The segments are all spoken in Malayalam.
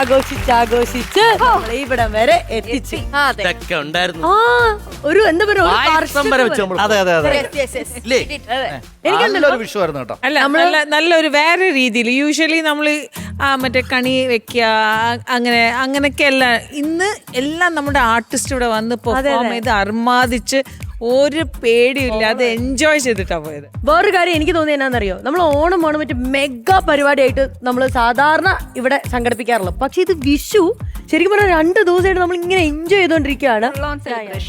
ആഘോഷിച്ച് നമ്മളെ ഇവിടം വരെ എത്തിച്ചു. ഇതൊക്കെ ഉണ്ടായിരുന്നു. ഒരു എന്താ പറയുക, അതെ അതെ അതെ നല്ലൊരു വിഷുവായിരുന്നു കേട്ടോ. അല്ല നല്ലൊരു വേറെ രീതിയിൽ യൂഷ്വലി നമ്മൾ മറ്റേ കണി വെക്കുക അങ്ങനെയൊക്കെ അല്ല. ഇന്ന് എല്ലാം നമ്മുടെ ആർട്ടിസ്റ്റ് ഇവിടെ വന്ന് പെർഫോം ചെയ്ത് അർമാദിച്ച് ഒരു പേടിയില്ലാതെ എൻജോയ് ചെയ്തിട്ടാ പോയത്. വേറൊരു കാര്യം എനിക്ക് തോന്നിയത് എന്നാന്നറിയോ, നമ്മൾ ഓണം മറ്റേ മെഗാ പരിപാടിയായിട്ട് നമ്മൾ സാധാരണ ഇവിടെ സംഘടിപ്പിക്കാറുള്ളൂ. പക്ഷെ ഇത് വിഷു ശരിക്കും പറഞ്ഞാൽ 2 ദിവസമായിട്ട് നമ്മൾ ഇങ്ങനെ എൻജോയ് ചെയ്തോണ്ടിരിക്കുകയാണ്.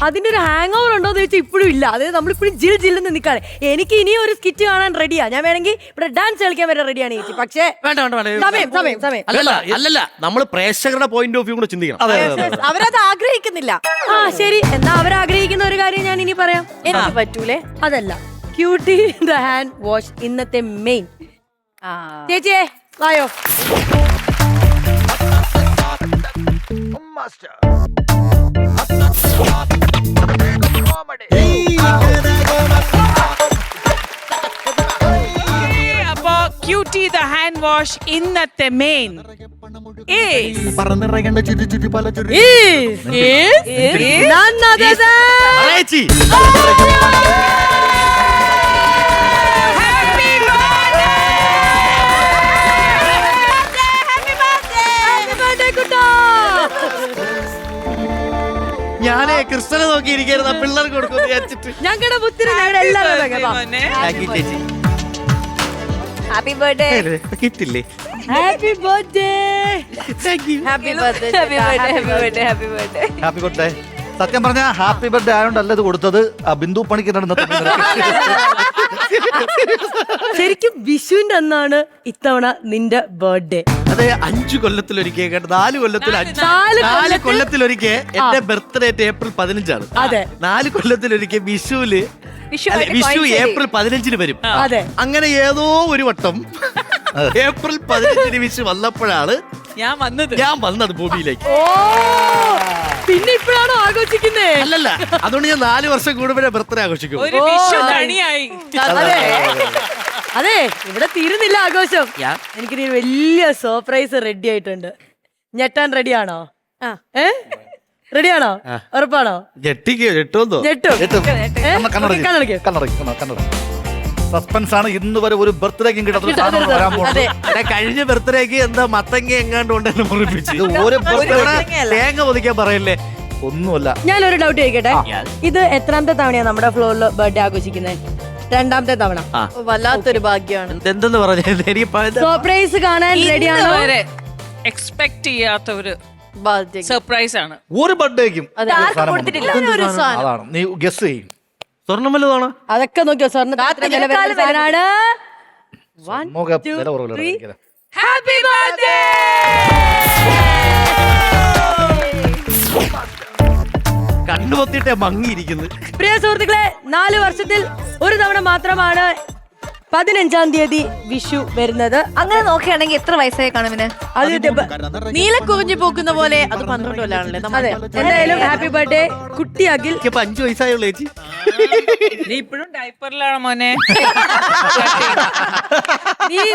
അതിന്റെ ഒരു ഹാങ് ഓവർ ഉണ്ടോ എന്ന് വെച്ചാൽ ഇപ്പോഴും ഇല്ല. അതായത് നമ്മളിപ്പോഴും ജില്ലെന്ന് നിൽക്കാണ്. എനിക്ക് ഇനിയും ഒരു സ്കിറ്റ് കാണാൻ റെഡിയാ. ഞാൻ വേണമെങ്കിൽ ഇവിടെ ഡാൻസ് കളിക്കാൻ വരെ റെഡിയാണ് ചേച്ചി. പക്ഷേ സമയം അല്ലല്ല, നമ്മൾ പ്രേക്ഷകരുടെ പോയിന്റ് ഓഫ് വ്യൂ കൂടെ ചിന്തിക്കണം. അവരത് ആഗ്രഹിക്കുന്നില്ല. ശരി, എന്നാ അവരാഗ്രഹിക്കുന്ന ഒരു കാര്യം ഞാൻ ഇനി പറയാം. എനിക്ക് പറ്റൂലേ? അതല്ല, ക്യൂട്ടി ദ ഹാൻഡ് വാഷ് ഇന്നത്തെ മെയിൻ. ചേച്ചിയെ വായോ. അപ്പൊ ക്യൂട്ടി ദ ഹാൻഡ് വാഷ് ഇന്നത്തെ മെയിൻ പറന്നിറങ്ങേണ്ട ചുറ്റി പല ഞാനേ കൃഷ്ണനെ നോക്കിയിരിക്കുന്ന പിള്ളേർക്ക് കൊടുക്കും വിചാരിച്ചിട്ട്. ഞങ്ങളുടെ ബുദ്ധിന് ഞങ്ങളുടെ എല്ലാവരും ഹാപ്പി ബർത്ത്ഡേ കിട്ടില്ലേ? Happy birthday. Happy birthday happy birthday happy birthday happy birthday. സത്യം പറഞ്ഞ ഹാപ്പി ബർത്ത്ഡേ ആയതുകൊണ്ടല്ല ഇത് കൊടുത്തത്, ബിന്ദു പണിക്കരുടെ. ശരിക്കും വിഷുവിന്റെ അന്നാണ് ഇത്തവണ നിന്റെ ബർത്ത്ഡേ. അതെ, 5 കൊല്ലത്തിലൊരിക്കൽ കേട്ടോ, 4 കൊല്ലത്തിലൊരിക്കൽ എന്റെ ബർത്ത്ഡേ ഏപ്രിൽ 15 അതെ, 4 കൊല്ലത്തിലൊരിക്കൽ വിഷു ഏപ്രിൽ 15 വരും. അതെ, അങ്ങനെ ഏതോ ഒരു വട്ടം ഏപ്രിൽ 15 വിഷു വന്നപ്പോഴാണ് ഞാൻ വന്നത് ഭൂമിയിലേക്ക്. പിന്നെ ഇപ്പോഴാണോ ആഘോഷിക്കുന്നേ? അല്ലല്ല, അതുകൊണ്ട് ഞാൻ 4 വർഷം കൂടുമ്പോഴേ ബർത്ത്ഡേ ആഘോഷിക്കും. അതെ, ഇവിടെ തീരുന്നില്ല ആഘോഷം. എനിക്ക് വലിയ സർപ്രൈസ് റെഡി ആയിട്ടുണ്ട്. ഞെട്ടാൻ റെഡിയാണോ? റെഡിയാണോ? ഉറപ്പാണോ? സസ്പെൻസ് ആണ്. ഇന്ന് വരെ ഒരു ബർത്ത്ഡേക്കും കിട്ടാത്ത കഴിഞ്ഞ ബർത്ത്ഡേക്ക് എന്താ മത്തങ്ങ എങ്ങാണ്ട് കൊണ്ടെന്നെ മുറിപ്പിച്ചു. തേങ്ങ പൊതിക്കാൻ പറയല്ലേ? ഒന്നുമല്ല. ഞാനൊരു ഡൗട്ട് ചോദിക്കട്ടെ, ഇത് എത്രാമത്തെ തവണയാ നമ്മുടെ ഫ്ലോറിൽ ബർത്ത്ഡേ ആഘോഷിക്കുന്നത്? 2ാമത്തെ തവണ. വല്ലാത്തൊരു ഭാഗ്യമാണ്. എന്തെന്ന് പറഞ്ഞ സർപ്രൈസ് കാണാൻ റെഡിയാണോ? എക്സ്പെക്ട് ചെയ്യാത്ത ഒരു സർപ്രൈസ് ആണ്. ഒരു ബർത്ത്ഡേക്കും കൊടുത്തിട്ടില്ല. നീ ഗസ് ചെയ്യും. സ്വർണ്ണം വല്ലതാണോ? അതൊക്കെ നോക്കിയോ, സ്വർണ്ണത്തിന് ഹാപ്പി ബർത്ത്ഡേ. കണ്ണുപൊത്തിട്ടെ മങ്ങിയിരിക്കുന്നു. പ്രിയ സുഹൃത്തുക്കളെ, 4 വർഷത്തിൽ ഒരു തവണ മാത്രമാണ് 15-ാം തീയതി വിഷു വരുന്നത്. അങ്ങനെ നോക്കുകയാണെങ്കിൽ എത്ര വയസ്സായി കാണുവിന്? അത് നീലക്കുറിഞ്ഞു പോക്കുന്ന പോലെ അത് 12 കൊല്ലാണല്ലേ. അതെ, എന്തായാലും ഹാപ്പി ബർത്ത്ഡേ കുട്ടി അഖിൽ. 5 വയസ്സായുള്ള ചേച്ചി. നീ ഇപ്പോഴും ഡയപ്പറിലാണ് മോനെ.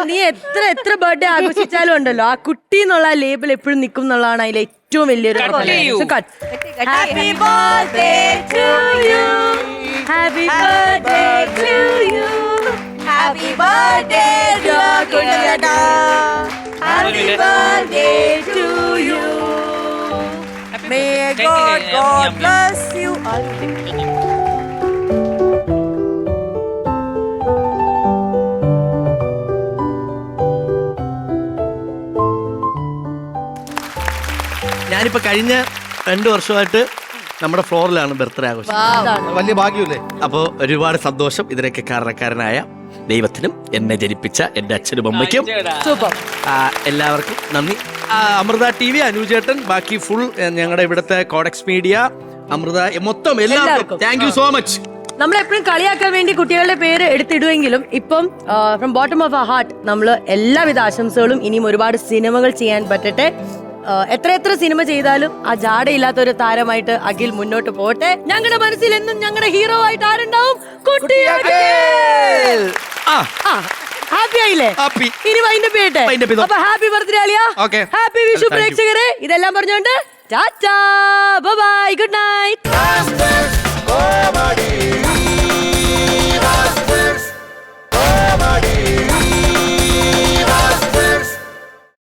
നീ എത്ര ബർത്ത്ഡേ ആഘോഷിച്ചാലും ഉണ്ടല്ലോ, ആ കുട്ടി എന്നുള്ള ലേബിൾ എപ്പോഴും നിൽക്കും എന്നുള്ളതാണ് അതിലെ ഏറ്റവും വലിയൊരു. Happy birthday to you, happy birthday to you, happy birthday കുഞ്ഞേട്ടാ, happy birthday to you, may God bless you. ഞാനിപ്പോ കഴിഞ്ഞ 2 വർഷമായിട്ട് നമ്മുടെ ഫ്ലോറിലാണ് ബർത്ത്ഡേ ആഘോഷം. വലിയ ഭാഗ്യമല്ലേ? അപ്പോ ഒരുപാട് സന്തോഷം. ഇതിനൊക്കെ കാരണക്കാരനായ ദൈവത്തിനും എന്നെ ജനിപ്പിച്ച എന്റെ അച്ഛനും അമ്മയ്ക്കും എല്ലാവർക്കും നന്ദി. അമൃത TV, അനുജേട്ടൻ, ബാക്കി ഫുൾ ഞങ്ങളുടെ ഇവിടുത്തെ കോഡെക്സ് മീഡിയ, അമൃത, മൊത്തം എല്ലാവർക്കും താങ്ക് യു സോ മച്ച്. നമ്മളെപ്പോഴും കളിയാക്കാൻ വേണ്ടി കുട്ടികളുടെ പേര് എടുത്തിടുമെങ്കിലും ഇപ്പം ഫ്രം ബോട്ടം ഓഫ് ആ ഹാർട്ട് നമ്മൾ എല്ലാവിധ ആശംസകളും. ഇനിയും ഒരുപാട് സിനിമകൾ ചെയ്യാൻ പറ്റട്ടെ. എത്ര സിനിമ ചെയ്താലും ആ ജാടയില്ലാത്ത ഒരു താരമായിട്ട് അഖിൽ മുന്നോട്ട് പോട്ടെ. ഞങ്ങളുടെ മനസ്സിൽ എന്നും ഞങ്ങളുടെ ഹീറോ ആയിട്ട് ആരുണ്ടാവും? കുട്ടി. ഹാപ്പി ആയില്ലേ? Happy. ഇനി വൈൻഡപ്പ് ചെയ്യട്ടെ. Wind up ചെയ്തോ. അപ്പൊ ഹാപ്പി ബർത്ത്ഡേ അളിയ. Okay. Happy Vishu Thank you. പ്രേക്ഷകരെ. ഇതെല്ലാം പറഞ്ഞുകൊണ്ട് ടാറ്റാ.